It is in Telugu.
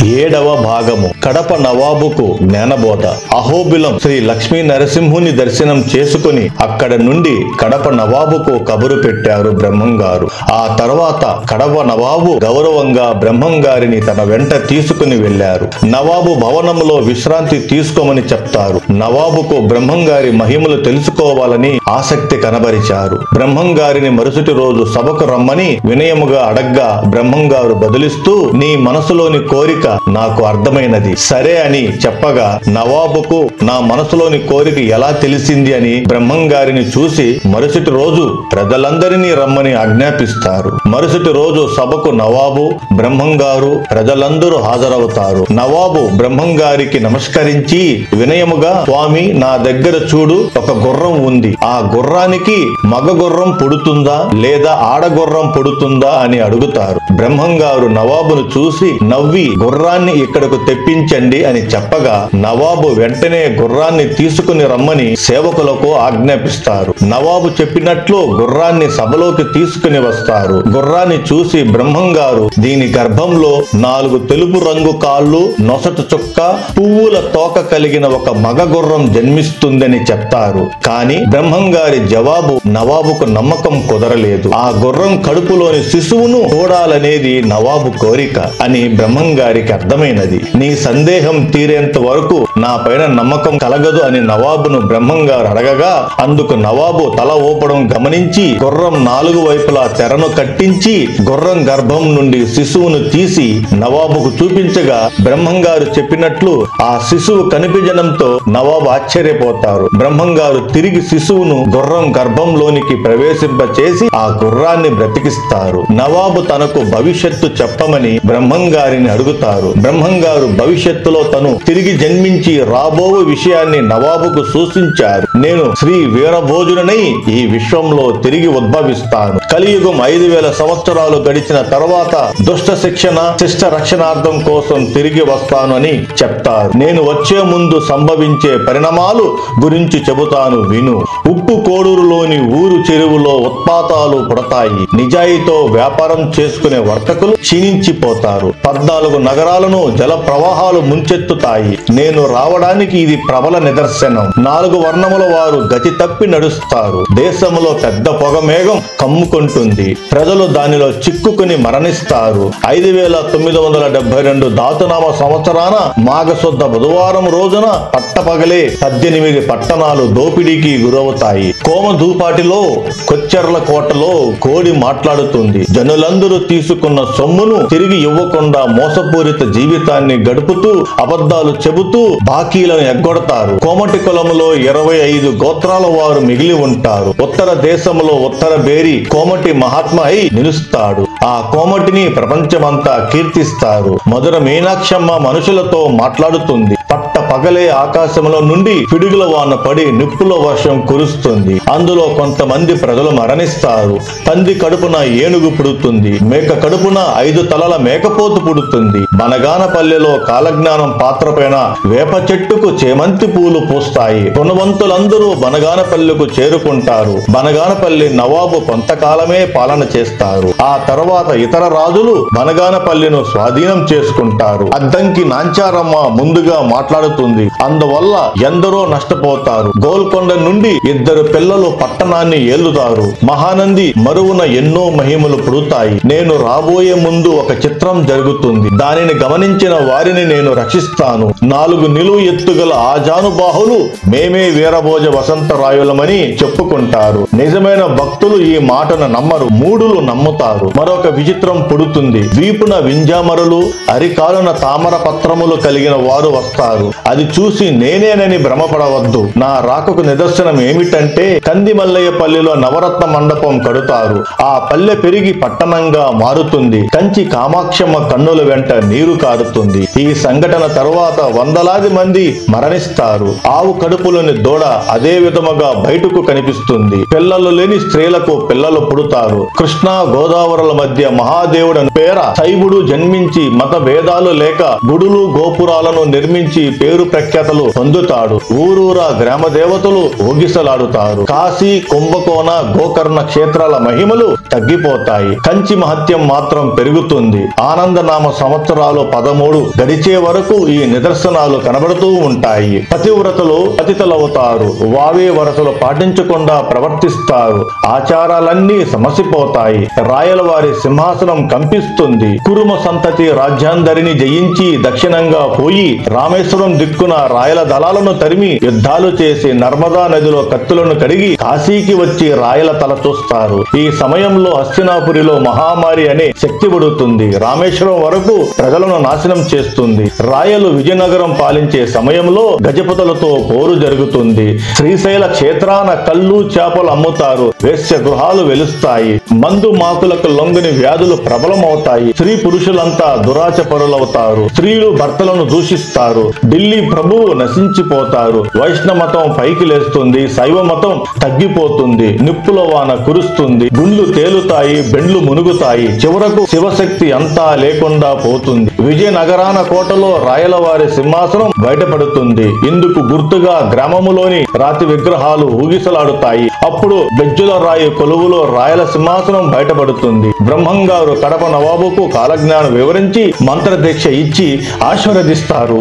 7వ భాగము. కడప నవాబుకు జ్ఞానబోధ. అహోబిలం శ్రీ లక్ష్మీ నరసింహుని దర్శనం చేసుకుని అక్కడ నుండి కడప నవాబుకు కబురు పెట్టారు బ్రహ్మంగారు. ఆ తర్వాత కడప నవాబు గౌరవంగా బ్రహ్మంగారిని తన వెంట తీసుకుని వెళ్లారు. నవాబు భవనంలో విశ్రాంతి తీసుకోమని చెప్తారు. నవాబుకు బ్రహ్మంగారి మహిమలు తెలుసుకోవాలని ఆసక్తి కనబరిచారు. బ్రహ్మంగారిని మరుసటి రోజు సభకు రమ్మని వినయముగా అడగ్గా బ్రహ్మంగారు బదులిస్తూ, నీ మనసులోని కోరిక నాకు అర్థమైనది, సరే అని చెప్పగా నవాబుకు నా మనసులోని కోరిక ఎలా తెలిసింది అని బ్రహ్మంగారిని చూసి మరుసటి రోజు ప్రజలందరినీ రమ్మని ఆజ్ఞాపిస్తారు. మరుసటి రోజు సభకు నవాబు, బ్రహ్మంగారు, ప్రజలందరూ హాజరవుతారు. నవాబు బ్రహ్మంగారికి నమస్కరించి వినయముగా, స్వామి, నా దగ్గర చూడు, ఒక గుర్రం ఉంది. ఆ గుర్రానికి మగ గుర్రం పుడుతుందా లేదా ఆడగుర్రం పుడుతుందా అని అడుగుతారు. బ్రహ్మంగారు నవాబును చూసి నవ్వి గుర్రాన్ని ఇక్కడకు తెప్పించండి అని చెప్పగా నవాబు వెంటనే గుర్రాన్ని తీసుకుని రమ్మని సేవకులకు ఆజ్ఞాపిస్తారు. నవాబు చెప్పినట్లు గుర్రాన్ని సభలోకి తీసుకుని వస్తారు. గుర్రాన్ని చూసి బ్రహ్మంగారు, దీని గర్భంలో 4 తెలుపు రంగు కాళ్ళు, నొసట చుక్క, పువ్వుల తోక కలిగిన ఒక మగ గుర్రం జన్మిస్తుందని చెప్తారు. కానీ బ్రహ్మంగారి జవాబు నవాబుకు నమ్మకం కుదరలేదు. ఆ గుర్రం కడుపులోని శిశువును చూడాలనేది నవాబు కోరిక అని బ్రహ్మంగారికి అర్థమైనది. నీ సందేహం తీరేంత వరకు నా పైన నమ్మకం కలగదు అని నవాబును బ్రహ్మంగారు అడగగా అందుకు నవాబు తల ఊపడం గమనించి గుర్రం 4 వైపులా తెరను కట్టించి గుర్రం గర్భం నుండి శిశువును తీసి నవాబుకు చూపించగా బ్రహ్మంగారు చెప్పినట్లు ఆ శిశువు కనిపించడంతో నవాబు ఆశ్చర్యపోతారు. బ్రహ్మంగారు తిరిగి శిశువును గుర్రం గర్భంలోనికి ప్రవేశింపచేసి ఆ గుర్రాన్ని బ్రతికిస్తారు. నవాబు తనకు భవిష్యత్తు చెప్పమని బ్రహ్మంగారిని అడుగుతారు. బ్రహ్మంగారు భవిష్యత్తులో తను తిరిగి జన్మించి రాబో విషయాన్ని నవాబుకు సూచించారు. నేను శ్రీ వీరభోజునై ఈ విశ్వంలో తిరిగి ఉద్భవిస్తాను. కలియుగం 5000 సంవత్సరాలు గడిచిన తర్వాత దుష్ట శిక్షణ, శిష్ట రక్షణార్థం కోసం తిరిగి వస్తాను అని చెప్తారు. నేను వచ్చే ముందు సంభవించే పరిణామాలు గురించి చెబుతాను విను. ఉప్పు కోడూరులోని ఊరు చెరువులో ఉత్పాతాలు పుడతాయి. నిజాయితో వ్యాపారం చేసుకునే వర్తకులు క్షీణించిపోతారు. 14 నగరాలను జల ప్రవాహాలు ముంచెత్తుతాయి. నేను రావడానికి ఇది ప్రబల నిదర్శనం. 4 వర్ణముల వారు గతి తప్పి నడుస్తారు. దేశంలో పెద్ద పొగ మేఘం కమ్ముకుంటుంది. ప్రజలు దానిలో చిక్కుకుని మరణిస్తారు. 5972 ధాతునామ సంవత్సరాన మాఘశుద్ధ బుధవారం రోజున పట్టపగలే 18 పట్టణాలు దోపిడీకి గురవుతాయి. కోమధూపాటిలో కొచ్చెర్ల కోటలో కోడి మాట్లాడుతుంది. జనులందరూ తీసుకున్న సొమ్మును తిరిగి ఇవ్వకుండా మోసపూరిత జీవితాన్ని గడుపుతూ అబద్ధాలు చెబుతూ బాకీలను ఎగ్గొడతారు. కోమటి కులములో 25 గోత్రాల వారు మిగిలి ఉంటారు. ఉత్తర దేశంలో ఉత్తర బేరి కోమటి మహాత్మ అయి నిలుస్తాడు. ఆ కోమటిని ప్రపంచమంతా కీర్తిస్తారు. మధుర మీనాక్షమ్మ మనుషులతో మాట్లాడుతుంది. పట్ట పగలే ఆకాశంలో నుండి పిడుగుల వాన పడి నిప్పుల వర్షం కురుస్తుంది. అందులో కొంతమంది ప్రజలు మరణిస్తారు. పంది కడుపున ఏనుగు పుడుతుంది. మేక కడుపున 5 తలల మేకపోతు పుడుతుంది. బనగానపల్లెలో కాలజ్ఞానం పాత్ర పైన వేప చెట్టుకు చేమంతి పూలు పూస్తాయి. గుణవంతులందరూ బనగానపల్లెకు చేరుకుంటారు. బనగానపల్లి నవాబు కొంతకాలమే పాలన చేస్తారు. ఆ తర్వాత ఇతర రాజులు బనగానపల్లిను స్వాధీనం చేసుకుంటారు. అద్దంకి నాంచారమ్మ ముందుగా మాట్లాడుతుంది. అందువల్ల ఎందరో నష్టపోతారు. గోల్కొండ నుండి 2 పిల్లలు పట్టణాన్ని ఏలుతారు. మహానంది మరువున ఎన్నో మహిమలు పుడతాయి. నేను రాబోయే ముందు ఒక చిత్రం జరుగుతుంది. దానిని గమనించిన వారిని నేను రక్షిస్తాను. 4 నిలువు ఎత్తుగల ఆజానుబాహులు మేమే వీరభోజ వసంతరాయులమని చెప్పుకుంటారు. నిజమైన భక్తులు ఈ మాటను నమ్మరు. మూఢులు నమ్ముతారు. మరొక విచిత్రం పుడుతుంది. వీపున వింజామరులు, అరికాలున తామర పత్రములు కలిగిన వారు వస్తారు. అది చూసి నేనేనని భ్రమపడవద్దు. నా రాకకు నిదర్శనం ఏమిటంటే కందిమల్లయ్యపల్లిలో నవరత్న మండపం కడుతారు. ఆ పల్లె పెరిగి పట్టణంగా మారుతుంది. కంచి కామాక్షమ్మ కన్నుల వెంట నీరు కారుతుంది. ఈ సంఘటన తరువాత వందలాది మంది మరణిస్తారు. ఆవు కడుపులోని దూడ అదే విధముగా బయటకు కనిపిస్తుంది. పిల్లలు లేని స్త్రీలకు పిల్లలు పుడతారు. కృష్ణా గోదావరుల మధ్య మహాదేవుడు పేర శైవుడు జన్మించి మత భేదాలు లేక గుడులు గోపురాలను నిర్మించి పేరు ప్రఖ్యాతలు పొందుతాడు. ఊరూరా గ్రామ దేవతలు ఊగిసలాడుతారు. కాశీ, కుంభకోణ, గోకర్ణ క్షేత్రాల మహిమలు తగ్గిపోతాయి. కంచి మహత్యం మాత్రం పెరుగుతుంది. ఆనందనామ సంవత్సరాలు నాలో 13 గడిచే వరకు ఈ నిదర్శనాలు కనబడుతూ ఉంటాయి. పతివ్రతలు పతితలవుతారు, వావే వరసలు పాటించకుండా ప్రవర్తిస్తారు, ఆచారాలన్నీ సమసిపోతాయి, రాయలవారి సింహాసనం కంపిస్తుంది. కురుమ సంతతి రాజ్యాందరిని జయించి దక్షిణంగా పోయి రామేశ్వరం దిక్కున రాయల దళాలను తరిమి యుద్ధాలు చేసి నర్మదా నదిలో కత్తులను కడిగి కాశీకి వచ్చి రాయల తల చూస్తారు. ఈ సమయంలో హస్తినాపురిలో మహామారి అనే శక్తి పుడుతుంది. రామేశ్వరం వరకు ప్రజలను నాశనం చేస్తుంది. రాయలు విజయనగరం పాలించే సమయంలో గజపతులతో పోరు జరుగుతుంది. శ్రీశైల క్షేత్రాన కళ్ళు చేపలు అమ్ముతారు, వేశ్య గృహాలు వెలుస్తాయి, మందు మాకులకు లొంగని వ్యాధులు ప్రబలమవుతాయి, స్త్రీ పురుషులంతా దురాచపరులవుతారు, స్త్రీలు భర్తలను దూషిస్తారు, ఢిల్లీ ప్రభువు నశించిపోతారు, వైష్ణవ మతం పైకి లేస్తుంది, శైవ మతం తగ్గిపోతుంది, నిప్పుల వాన కురుస్తుంది, గుండ్లు తేలుతాయి, బెండ్లు మునుగుతాయి, చివరకు శివశక్తి అంతా లేకుండా పోతుంది. విజయనగరాన కోటలో రాయలవారి సింహాసనం బయటపడుతుంది. ఇందుకు గుర్తుగా గ్రామములోని రాతి విగ్రహాలు ఊగిసలాడుతాయి. అప్పుడు బెజ్జుల రాయి కొలువులో రాయల సింహాసనం బయటపడుతుంది. బ్రహ్మంగారు కడప నవాబుకు కాలజ్ఞానం వివరించి మంత్రదీక్ష ఇచ్చి ఆశీర్వదిస్తారు.